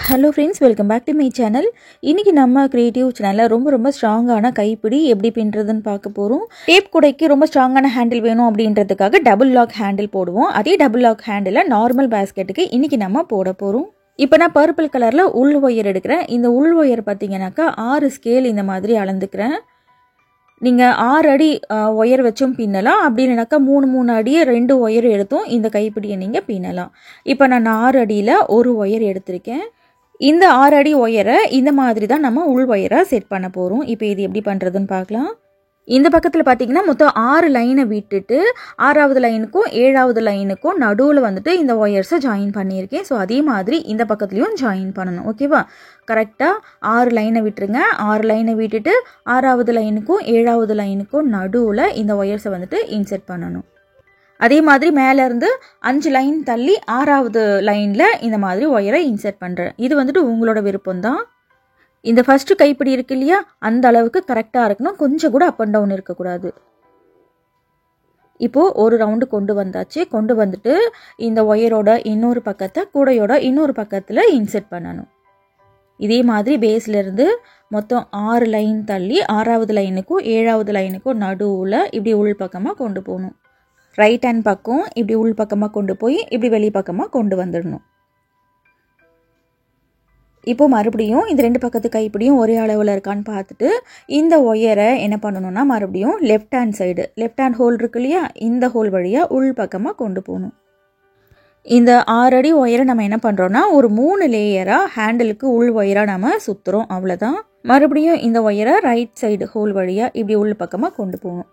Hello friends, welcome back to my channel. இன்னைக்கு நம்ம creative சேனல்ல ரொம்ப ஸ்ட்ராங்கான கைப்பிடி எப்படி பின்றதுன்னு பார்க்க போறோம். டேப் குடைக்கு ரொம்ப ஸ்ட்ராங்கான ஹேண்டில் வேணும் அப்படின்றதுக்காக டபுள் லாக் ஹேண்டில் போடுவோம். அதே டபுள் லாக் ஹேண்டில நார்மல் பாஸ்கெட்டுக்கு இன்னைக்கு நம்ம போட போறோம். இப்போ நான் பர்பிள் கலர்ல உள் ஒயர் எடுக்கிறேன். இந்த உள் ஒயர் பார்த்தீங்கன்னாக்கா 6 ஸ்கேல் இந்த மாதிரி அளந்துக்கிறேன். நீங்கள் 6 அடி ஒயர் வச்சும் பின்னலாம். அப்படி இல்லைனாக்கா 3 அடியை 2 ஒயர் எடுத்தும் இந்த கைப்பிடியை நீங்கள் பின்னலாம். இப்போ நான் 6 அடியில் ஒரு ஒயர் எடுத்திருக்கேன். இந்த 6 அடி ஒயரை இந்த மாதிரி தான் நம்ம உள் ஒயரை செட் பண்ண போகிறோம். இப்போ இது எப்படி பண்ணுறதுன்னு பார்க்கலாம். இந்த பக்கத்தில் பார்த்தீங்கன்னா மொத்தம் 6 லைனை விட்டுட்டு 6வது லைனுக்கும் 7வது லைனுக்கும் நடுவில் வந்துட்டு இந்த ஒயர்ஸை ஜாயின் பண்ணியிருக்கேன். ஸோ அதே மாதிரி இந்த பக்கத்துலையும் ஜாயின் பண்ணணும். ஓகேவா? கரெக்டாக 6 லைனை விட்டுருங்க. 6 லைனை விட்டுட்டு 6வது லைனுக்கும் 7வது லைனுக்கும் நடுவில் இந்த ஒயர்ஸை வந்துட்டு இன்செர்ட் பண்ணணும். அதே மாதிரி மேலேருந்து 5 லைன் தள்ளி 6வது லைனில் இந்த மாதிரி ஒயரை இன்செர்ட் பண்ணுறேன். இது வந்துட்டு உங்களோட விருப்பம்தான். இந்த ஃபஸ்ட்டு கைப்பிடி இருக்கு இல்லையா, அந்த அளவுக்கு கரெக்டாக இருக்கணும். கொஞ்சம் கூட அப் அண்ட் டவுன் இருக்கக்கூடாது. இப்போது ஒரு ரவுண்டு கொண்டு வந்தாச்சு. கொண்டு வந்துட்டு இந்த ஒயரோட இன்னொரு பக்கத்தை கூடையோட இன்னொரு பக்கத்தில் இன்செர்ட் பண்ணணும். இதே மாதிரி பேஸ்லேருந்து மொத்தம் 6 லைன் தள்ளி 6வது லைனுக்கும் 7வது லைனுக்கும் நடுவில் இப்படி உள் பக்கமாக கொண்டு போகணும். ரைட் ஹேண்ட் பக்கம் இப்படி உள் பக்கமாக கொண்டு போய் இப்படி வெளி பக்கமாக கொண்டு வந்துடணும். இப்போ மறுபடியும் இந்த 2 பக்கத்து கைப்பிடியும் ஒரே அளவில் இருக்கான்னு பார்த்துட்டு இந்த ஒயரை என்ன பண்ணணும்னா மறுபடியும் லெஃப்ட் ஹேண்ட் ஹோல் இருக்கு இல்லையா, இந்த ஹோல் வழியாக உள் பக்கமாக கொண்டு போகணும். இந்த 6 அடி ஒயரை நம்ம என்ன பண்ணுறோன்னா ஒரு 3 லேயராக ஹேண்டிலுக்கு உள் ஒயராக நம்ம சுற்றுறோம். அவ்வளோதான். மறுபடியும் இந்த ஒயரை ரைட் சைடு ஹோல் வழியாக இப்படி உள் பக்கமாக கொண்டு போகணும்.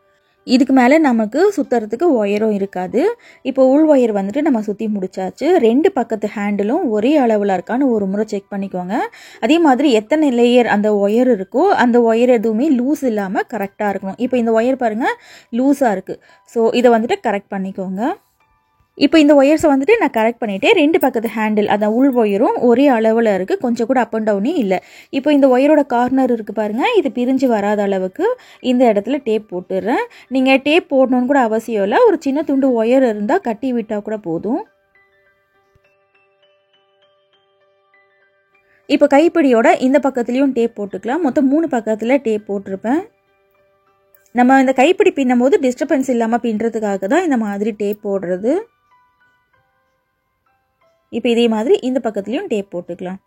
இதுக்கு மேலே நமக்கு சுற்றுறதுக்கு ஒயரும் இருக்காது. இப்போ உள் ஒயர் வந்துட்டு நம்ம சுற்றி முடிச்சாச்சு. 2 பக்கத்து ஹேண்டிலும் ஒரே அளவில் இருக்கான்னு ஒரு முறை செக் பண்ணிக்கோங்க. அதே மாதிரி எத்தனை லேயர் அந்த ஒயர் இருக்கோ அந்த ஒயர் எதுவுமே லூஸ் இல்லாமல் கரெக்டாக இருக்கணும். இப்போ இந்த ஒயர் பாருங்கள் லூஸாக இருக்குது. ஸோ இதை வந்துட்டு கரெக்ட் பண்ணிக்கோங்க. இப்போ இந்த ஒயர்ஸை வந்துட்டு நான் கரெக்ட் பண்ணிவிட்டேன். 2 பக்கத்து ஹேண்டில் அந்த உள் ஒயரும் ஒரே அளவில் இருக்குது. கொஞ்சம் கூட அப் அண்ட் டவுனே இல்லை. இப்போ இந்த ஒயரோட கார்னர் இருக்குது பாருங்கள், இது பிரிஞ்சு வராத அளவுக்கு இந்த இடத்துல டேப் போட்டுடுறேன். நீங்கள் டேப் போடணுன்னு கூட அவசியம் இல்லை. ஒரு சின்ன துண்டு ஒயர் இருந்தால் கட்டி விட்டால் கூட போதும். இப்போ கைப்பிடியோட இந்த பக்கத்துலேயும் டேப் போட்டுக்கலாம். மொத்தம் 3 பக்கத்தில் டேப் போட்டிருப்பேன். நம்ம இந்த கைப்பிடி பின்னும் போது டிஸ்டர்பன்ஸ் இல்லாமல் பின்னுறதுக்காக தான் இந்த மாதிரி டேப் போடுறது. இப்போ இதே மாதிரி இந்த பக்கத்துலையும் டேப் போட்டுக்கலாம்.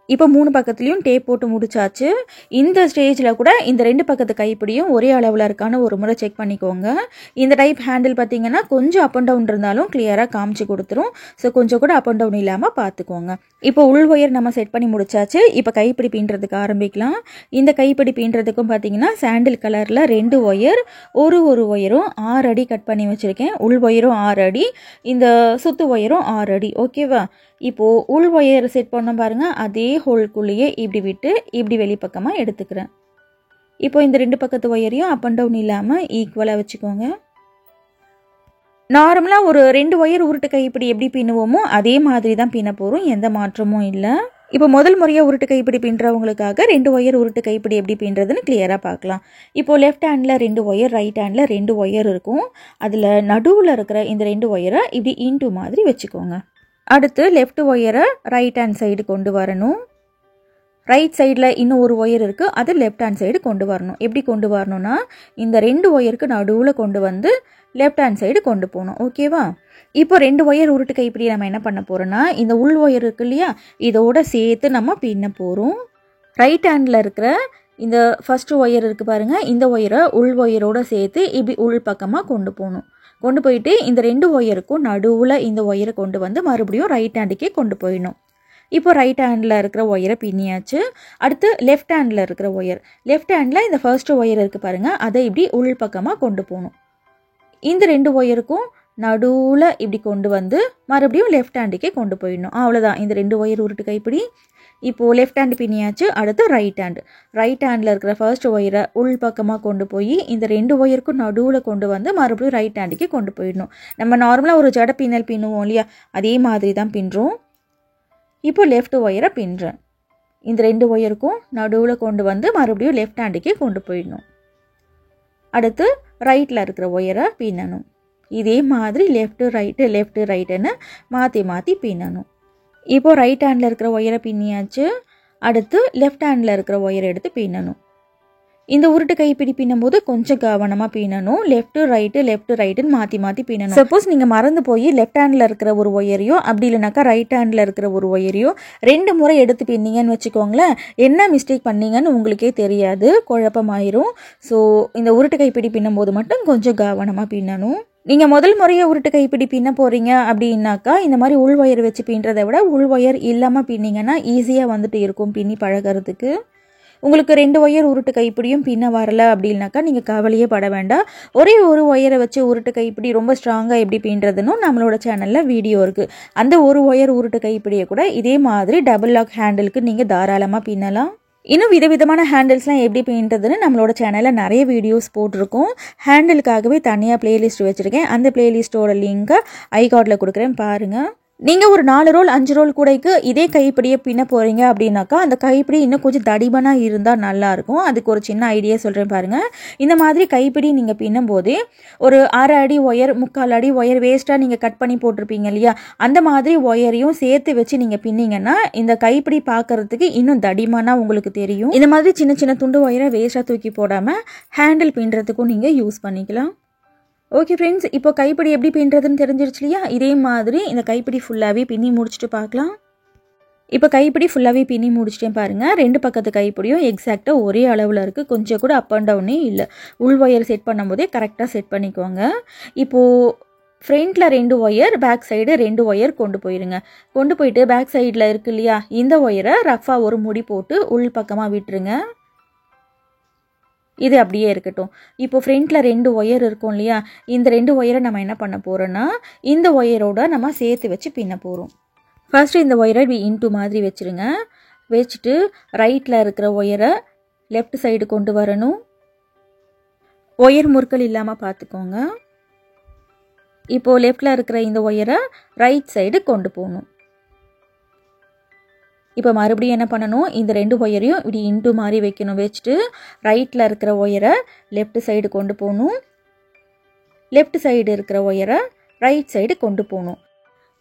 இப்போ 3 பக்கத்துலையும் டேப் போட்டு முடிச்சாச்சு. இந்த ஸ்டேஜில் கூட இந்த 2 பக்கத்து கைப்பிடியும் ஒரே அளவில் இருக்கான்னு ஒரு முறை செக் பண்ணிக்கோங்க. இந்த டைப் ஹேண்டில் பார்த்தீங்கன்னா கொஞ்சம் அப் அண்ட் டவுன் இருந்தாலும் கிளியராக காமிச்சு கொடுத்துரும். ஸோ கொஞ்சம் கூட அப் அண்ட் டவுன் இல்லாமல் பார்த்துக்கோங்க. இப்போ உள் ஒயர் நம்ம செட் பண்ணி முடிச்சாச்சு. இப்போ கைப்பிடி பின்னுறதுக்கு ஆரம்பிக்கலாம். இந்த கைப்பிடி பின்னுறதுக்கும் பார்த்தீங்கன்னா சாண்டில் கலரில் 2 ஒயர், ஒரு ஒயரும் 6 அடி கட் பண்ணி வச்சுருக்கேன். உள் ஒயரும் 6 அடி, இந்த சுத்து ஒயரும் 6 அடி. ஓகேவா? இப்போது உள் ஒயர் செட் பண்ண பாருங்கள், அதே ஹோல்குள்ளேயே இப்படி விட்டு இப்படி வெளிப்பக்கமாக எடுத்துக்கிறேன். இப்போ இந்த 2 பக்கத்து ஒயரையும் அப் அண்ட் டவுன் இல்லாமல் ஈக்குவலாக வச்சுக்கோங்க. நார்மலாக ஒரு 2 ஒயர் உருட்டு கைப்பிடி எப்படி பின்னுவோமோ அதே மாதிரி தான் பின்ன போகிறோம். எந்த மாற்றமும் இல்லை. இப்போ முதல் முறையாக உருட்டு கைப்பிடி பின்னுறவங்களுக்காக 2 ஒயர் உருட்டு கைப்பிடி எப்படி பின்னுறதுன்னு கிளியராக பார்க்கலாம். இப்போது left handle 2 wire, right handle 2 wire இருக்கும். அதில் நடுவில் இருக்கிற இந்த 2 ஒயரை இப்படி இன்ட்டு மாதிரி வச்சுக்கோங்க. அடுத்து லெஃப்ட் ஒயரை ரைட் ஹேண்ட் சைடு கொண்டு வரணும். ரைட் சைடில் இன்னும் ஒரு ஒயர் இருக்குது, அது லெஃப்ட் ஹேண்ட் சைடு கொண்டு வரணும். எப்படி கொண்டு வரணும்னா இந்த 2 ஒயருக்கு நடுவில் கொண்டு வந்து லெஃப்ட் ஹேண்ட் சைடு கொண்டு போகணும். ஓகேவா? இப்போ 2 ஒயர் உருட்டு கைப்பிடி நம்ம என்ன பண்ண போகிறோன்னா இந்த உள் ஒயர் இருக்கு இல்லையா, இதோட சேர்த்து நம்ம பின்ன போகிறோம். ரைட் ஹேண்டில் இருக்கிற இந்த ஃபஸ்ட்டு ஒயர் இருக்குது பாருங்கள், இந்த ஒயரை உள் ஒயரோடு சேர்த்து இப்படி உள் பக்கமாக கொண்டு போகணும். கொண்டு போயிட்டு இந்த 2 ஒயருக்கும் நடுவில் இந்த ஒயரை கொண்டு வந்து மறுபடியும் ரைட் ஹேண்டுக்கே கொண்டு போயிடணும். இப்போ ரைட் ஹேண்டில் இருக்கிற ஒயரை பின்னியாச்சு. அடுத்து லெஃப்ட் ஹேண்டில் இருக்கிற ஒயர், லெஃப்ட் ஹேண்டில் இந்த ஃபர்ஸ்ட் ஒயர் இருக்குது பாருங்கள், அதை இப்படி உள் பக்கமாக கொண்டு போகணும். இந்த 2 ஒயருக்கும் நடுவில் இப்படி கொண்டு வந்து மறுபடியும் லெஃப்ட் ஹேண்டுக்கே கொண்டு போயிடணும். அவ்வளோதான். இந்த 2 ஒயர் உருட்டு கைப்பிடி. இப்போது லெஃப்ட் ஹேண்டு பின்னியாச்சு. அடுத்து ரைட் ஹேண்டில் இருக்கிற ஃபர்ஸ்ட் ஒயரை உள் பக்கமாக கொண்டு போய் இந்த 2 ஒயருக்கும் நடுவில் கொண்டு வந்து மறுபடியும் ரைட் ஹேண்டுக்கே கொண்டு போயிடணும். நம்ம நார்மலாக ஒரு ஜட பின்னல் பின்னுவோம் இல்லையா, அதே மாதிரி தான் பின்னுறோம். இப்போ லெஃப்ட் ஒயரை பின்னுறேன். இந்த 2 ஒயருக்கும் நடுவில் கொண்டு வந்து மறுபடியும் லெஃப்ட் ஹேண்டுக்கே கொண்டு போயிடணும். அடுத்து ரைட்டில் இருக்கிற ஒயரை பின்னணும். இதே மாதிரி லெஃப்ட்டு ரைட்டுன்னு மாற்றி மாற்றி பின்னணும். இப்போது ரைட் ஹேண்டில் இருக்கிற ஒயரை பின்னியாச்சு. அடுத்து லெஃப்ட் ஹேண்டில் இருக்கிற ஒயரை எடுத்து பின்னணும். இந்த உருட்டு கைப்பிடி பின்னும்போது கொஞ்சம் கவனமாக பின்னணும். லெஃப்ட்டு ரைட்டுன்னு மாற்றி மாற்றி பின்னணும். சப்போஸ் நீங்கள் மறந்து போய் லெஃப்ட் ஹேண்டில் இருக்கிற ஒரு ஒயரையோ அப்படி இல்லைனாக்கா ரைட் ஹேண்டில் இருக்கிற ஒரு ஒயரையோ 2 முறை எடுத்து பின்னீங்கன்னு வச்சுக்கோங்களேன், என்ன மிஸ்டேக் பண்ணீங்கன்னு உங்களுக்கே தெரியாது, குழப்பமாயிரும். ஸோ இந்த உருட்டு கைப்பிடி பின்னும்போது மட்டும் கொஞ்சம் கவனமாக பின்னணும். நீங்கள் முதல் முறையை உருட்டு கைப்பிடி பின்ன போகிறீங்க அப்படின்னாக்கா இந்த மாதிரி உள் ஒயர் வச்சு பின்றதை விட உள் ஒயர் இல்லாமல் பின்னிங்கன்னா ஈஸியாக வந்துட்டு இருக்கும் பின்னி பழகிறதுக்கு. உங்களுக்கு 2 ஒயர் உருட்டு கைப்பிடியும் பின்ன வரல அப்படின்னாக்கா நீங்கள் கவலையே பட வேண்டாம். ஒரே ஒரு ஒயரை வச்சு உருட்டு கைப்பிடி ரொம்ப ஸ்ட்ராங்காக எப்படி பின்றதுன்னு நம்மளோட சேனலில் வீடியோ இருக்குது. அந்த ஒரு ஒயர் உருட்டு கைப்பிடியை கூட இதே மாதிரி டபுள் லாக் ஹேண்டிலுக்கு நீங்கள் தாராளமாக பின்னலாம். இன்னும் விதவிதமான ஹேண்டில்ஸ்லாம் எப்படி பின்றதுன்னு நம்மளோட சேனலில் நிறைய வீடியோஸ் போட்டிருக்கோம். ஹேண்டிலுக்காகவே தனியாக பிளேலிஸ்ட் வச்சுருக்கேன். அந்த பிளேலிஸ்ட்டோட லிங்க்கை ஐகார்டில் கொடுக்குறேன், பாருங்கள். நீங்கள் ஒரு 4 ரோல் 5 ரோல் கூடைக்கு இதே கைப்பிடியை பின்ன போகிறீங்க அப்படின்னாக்கா அந்த கைப்பிடி இன்னும் கொஞ்சம் தடிமனாக இருந்தால் நல்லாயிருக்கும். அதுக்கு ஒரு சின்ன ஐடியா சொல்கிறேன் பாருங்கள். இந்த மாதிரி கைப்பிடி நீங்கள் பின்னும் போதே ஒரு 6 அடி ஒயர் 3/4 அடி ஒயர் வேஸ்ட்டாக நீங்கள் கட் பண்ணி போட்டிருப்பீங்க இல்லையா, அந்த மாதிரி ஒயரையும் சேர்த்து வச்சு நீங்கள் பின்னிங்கன்னா இந்த கைப்பிடி பார்க்குறதுக்கு இன்னும் தடிமனாக உங்களுக்கு தெரியும். இந்த மாதிரி சின்ன சின்ன துண்டு ஒயரை வேஸ்ட்டாக தூக்கி போடாமல் ஹேண்டில் பின்னுறதுக்கும் நீங்கள் யூஸ் பண்ணிக்கலாம். ஓகே ஃப்ரெண்ட்ஸ், இப்போ கைப்பிடி எப்படி பின்றதுன்னு தெரிஞ்சிருச்சு இல்லையா? இதே மாதிரி இந்த கைப்பிடி ஃபுல்லாகவே பின்னி முடிச்சுட்டு பார்க்கலாம். இப்போ கைப்பிடி ஃபுல்லாகவே பின்னி முடிச்சிட்டேன் பாருங்கள். 2 பக்கத்து கைப்பிடியும் எக்ஸாக்டாக ஒரே அளவில் இருக்குது, கொஞ்சம் கூட அப் அண்ட் டவுனே இல்லை. உள் ஒயர் செட் பண்ணும்போதே கரெக்டாக செட் பண்ணிக்கோங்க. இப்போது ஃப்ரண்ட்டில் 2 ஒயர், பேக் சைடு 2 ஒயர் கொண்டு போயிருங்க. கொண்டு போயிட்டு பேக் சைடில் இருக்கு இல்லையா, இந்த ஒயரை ரஃபாக ஒரு முடி போட்டு உள் பக்கமாக விட்டுருங்க. இது அப்படியே இருக்கட்டும். இப்போ ஃப்ரண்ட்டில் 2 ஒயர் இருக்கும் இல்லையா, இந்த 2 ஒயரை நம்ம என்ன பண்ண போகிறோன்னா இந்த ஒயரோட நம்ம சேர்த்து வச்சு பின்ன போகிறோம். ஃபர்ஸ்ட்டு இந்த ஒயரை இப்படி இன்ட்டு மாதிரி வச்சுருங்க. வச்சுட்டு ரைட்டில் இருக்கிற ஒயரை லெஃப்ட் சைடு கொண்டு வரணும். ஒயர் முறுக்கல் இல்லாமல் பார்த்துக்கோங்க. இப்போது லெஃப்டில் இருக்கிற இந்த ஒயரை ரைட் சைடு கொண்டு போகணும். இப்போ மறுபடியும் என்ன பண்ணணும், இந்த 2 ஒயரையும் இப்படி இன்ட்டு மாதிரி வைக்கணும். வச்சுட்டு ரைட்டில் இருக்கிற ஒயரை லெஃப்ட் சைடு கொண்டு போகணும். லெஃப்ட் சைடு இருக்கிற ஒயரை ரைட் சைடு கொண்டு போகணும்.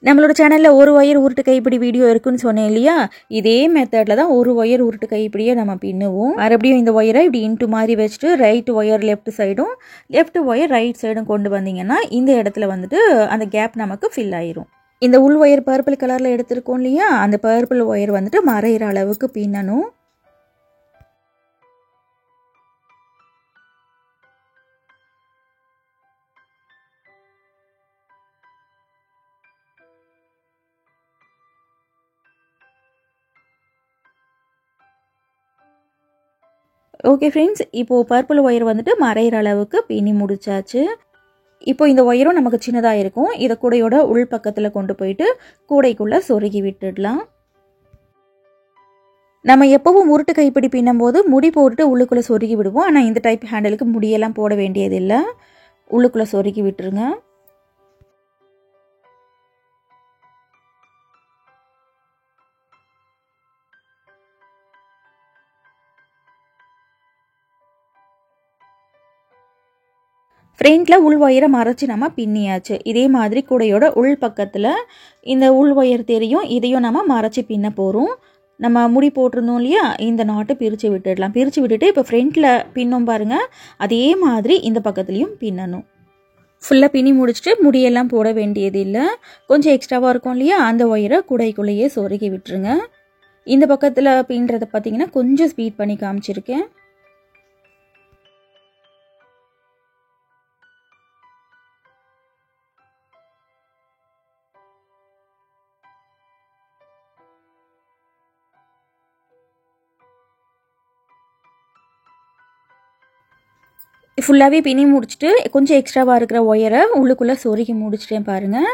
நம்மளோட சேனலில் ஒரு ஒயர் உருட்டு கைப்பிடி வீடியோ இருக்குன்னு சொன்னேன் இல்லையா, இதே மெத்தடில் தான் ஒரு ஒயர் உருட்டு கைப்பிடியை நம்ம பின்னுவோம். மறுபடியும் இந்த ஒயரை இப்படி இன்ட்டு மாதிரி வச்சுட்டு ரைட் ஒயர் லெஃப்ட் சைடும் லெஃப்ட் ஒயர் ரைட் சைடும் கொண்டு வந்தீங்கன்னா இந்த இடத்துல வந்துட்டு அந்த கேப் நமக்கு ஃபில் ஆயிரும். இந்த உள் ஒயர் பர்பிள் கலரில் எடுத்துருக்கோம் இல்லையா, அந்த பர்பிள் ஒயர் வந்துட்டு மறையிற அளவுக்கு பின்னணும். ஓகே ஃப்ரெண்ட்ஸ், இப்போது பர்பிள் ஒயர் வந்துட்டு மறையிற அளவுக்கு பின்னி முடிச்சாச்சு. இப்போ இந்த ஒயரும் நமக்கு சின்னதாக இருக்கும். இதை கூடையோட உள் பக்கத்தில் கொண்டு போயிட்டு கூடைக்குள்ளே சொருகி விட்டுடலாம். நம்ம எப்பவும் உருட்டு கைப்பிடி பின்னும் போது முடி போட்டுட்டு உள்ளுக்குள்ளே சொருகி விடுவோம். ஆனால் இந்த டைப் ஹேண்டலுக்கு முடியெல்லாம் போட வேண்டியதில்லை, உள்ளுக்குள்ளே சொருகி விட்டுருங்க. ஃப்ரண்ட்டில் உள் ஒயரை மறைச்சி நம்ம பின்னியாச்சு. இதே மாதிரி கூடையோட உள் பக்கத்தில் இந்த உள் ஒயர் தெரியும், இதையும் நம்ம மறைச்சி பின்ன போகிறோம். நம்ம முடி போட்டிருந்தோம் இல்லையா, இந்த நாட்டை பிரித்து விட்டுடலாம். பிரித்து விட்டுட்டு இப்போ ஃப்ரண்ட்டில் பின்னோம் பாருங்கள், அதே மாதிரி இந்த பக்கத்துலேயும் பின்னணும். ஃபுல்லாக பின்னி முடிச்சுட்டு முடியெல்லாம் போட வேண்டியது இல்லை. கொஞ்சம் எக்ஸ்ட்ராவாக இருக்கும் இல்லையா, அந்த ஒயரை கூடைக்குள்ளேயே சொருகி விட்டுருங்க. இந்த பக்கத்தில் பின்னுறதை பார்த்தீங்கன்னா கொஞ்சம் ஸ்பீட் பண்ணி காமிச்சிருக்கேன். ஃபுல்லாகவே பின்னி முடிச்சுட்டு கொஞ்சம் எக்ஸ்ட்ராவாக இருக்கிற ஒயரை உள்ளுக்குள்ளே சொருகி முடிச்சிட்டேன் பாருங்கள்.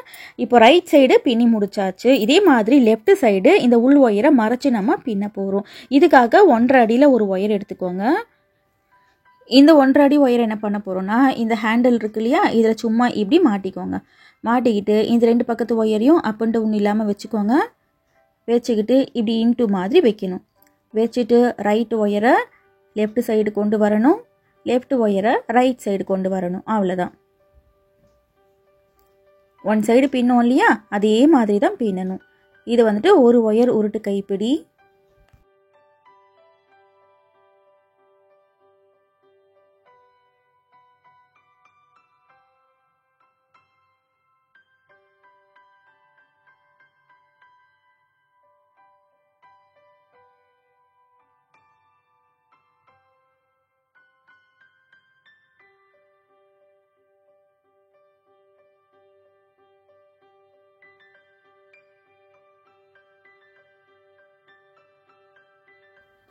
இப்போ ரைட் சைடு பின்னி முடிச்சாச்சு. இதே மாதிரி லெஃப்ட் சைடு இந்த உள் ஒயரை மறைச்சி நம்ம பின்ன போகிறோம். இதுக்காக 1.5 அடியில் ஒரு ஒயர் எடுத்துக்கோங்க. இந்த 1.5 அடி ஒயரை என்ன பண்ண போகிறோன்னா, இந்த ஹேண்டில் இருக்கு இல்லையா, இதில் சும்மா இப்படி மாட்டிக்கோங்க. மாட்டிக்கிட்டு இந்த 2 பக்கத்து ஒயரையும் அப் அண்ட் டவுன் இல்லாமல் வச்சுக்கோங்க. வச்சுக்கிட்டு இப்படி இன்ட்டு மாதிரி வைக்கணும். வச்சுட்டு ரைட் ஒயரை லெஃப்ட் சைடு கொண்டு வரணும், லெஃப்ட் ஒயரை ரைட் சைடு கொண்டு வரணும். அவ்வளோதான். ஒன் சைடு பின்னோம் இல்லையா, அதே மாதிரி தான் பின்னணும். இது வந்துட்டு ஒரு ஒயர் உருட்டு கைப்பிடி.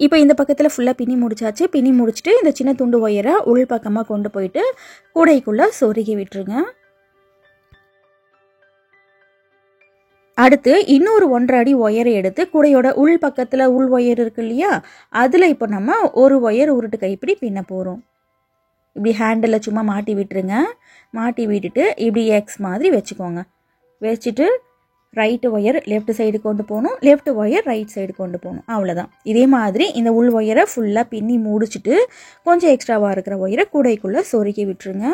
இப்போ இந்த பக்கத்தில் ஃபுல்லாக பின்னி முடிச்சாச்சு. பின்னி முடிச்சுட்டு இந்த சின்ன துண்டு ஒயரை உள் பக்கமாக கொண்டு போயிட்டு கூடைக்குள்ளே சொருகி விட்டுருங்க. அடுத்து இன்னொரு 1.5 அடி ஒயரை எடுத்து கூடையோட உள் பக்கத்தில் உள் ஒயர் இருக்கு இல்லையா, அதில் இப்போ நம்ம ஒரு ஒயர் உருட்டு கைப்பிடி பின்ன போகிறோம். இப்படி ஹேண்டில் சும்மா மாட்டி விட்டுருங்க. மாட்டி விட்டுட்டு இப்படி எக்ஸ் மாதிரி வச்சுக்கோங்க. வச்சுட்டு ரைட்டு ஒயர் லெஃப்ட் சைடு கொண்டு போகணும், லெஃப்ட் ஒயர் ரைட் சைடு கொண்டு போகணும். அவ்வளோதான். இதே மாதிரி இந்த உள் ஒயரை ஃபுல்லாக பின்னி முடிச்சுட்டு கொஞ்சம் எக்ஸ்ட்ராவாக இருக்கிற ஒயரை கூடைக்குள்ளே சொருகி விட்டுருங்க.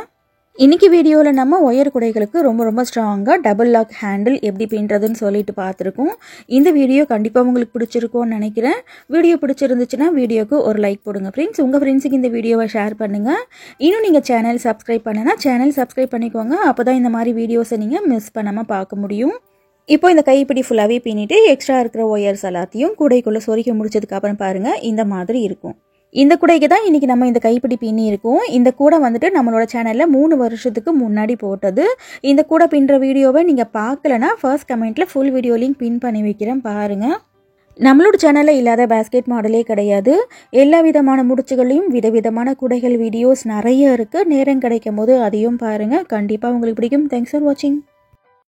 இன்றைக்கி வீடியோவில் நம்ம ஒயர் கூடைகளுக்கு ரொம்ப ரொம்ப ஸ்ட்ராங்காக டபுள் லாக் ஹேண்டில் எப்படி பின்னுறதுன்னு சொல்லிட்டு பார்த்துருக்கோம். இந்த வீடியோ கண்டிப்பாக உங்களுக்கு பிடிச்சிருக்கும்னு நினைக்கிறேன். வீடியோ பிடிச்சிருந்துச்சுன்னா வீடியோக்கு ஒரு லைக் போடுங்க ஃப்ரெண்ட்ஸ். உங்கள் ஃப்ரெண்ட்ஸுக்கு இந்த வீடியோவை ஷேர் பண்ணுங்கள். இன்னும் நீங்கள் சேனல் சப்ஸ்கிரைப் பண்ணுன்னா சேனல் சப்ஸ்கிரைப் பண்ணிக்கோங்க. அப்போ தான் இந்த மாதிரி வீடியோஸை நீங்கள் மிஸ் பண்ணாமல் பார்க்க முடியும். இப்போ இந்த கைப்பிடி ஃபுல்லாகவே பின்னிட்டு எக்ஸ்ட்ரா இருக்கிற ஒயர்ஸ் எல்லாத்தையும் கூடைக்குள்ளே சொருகி முடிச்சதுக்கப்புறம் பாருங்கள் இந்த மாதிரி இருக்கும். இந்த கூடைக்கு தான் இன்றைக்கி நம்ம இந்த கைப்பிடி பின்னி இருக்கோம். இந்த கூடை வந்துட்டு நம்மளோட சேனலில் 3 வருஷத்துக்கு முன்னாடி போட்டது. இந்த கூடை பின்னுற வீடியோவை நீங்கள் பார்க்கலன்னா ஃபர்ஸ்ட் கமெண்ட்டில் ஃபுல் வீடியோ லிங்க் பின் பண்ணி வைக்கிறேன், பாருங்கள். நம்மளோட சேனலில் இல்லாத பேஸ்கெட் மாடலே கிடையாது. எல்லா விதமான முடிச்சுகளையும் விதவிதமான கூடைகள் வீடியோஸ் நிறைய இருக்குது. நேரம் கிடைக்கும் போது அதையும் பாருங்கள், கண்டிப்பாக உங்களுக்கு பிடிக்கும். தேங்க்ஸ் ஃபார் வாட்சிங்.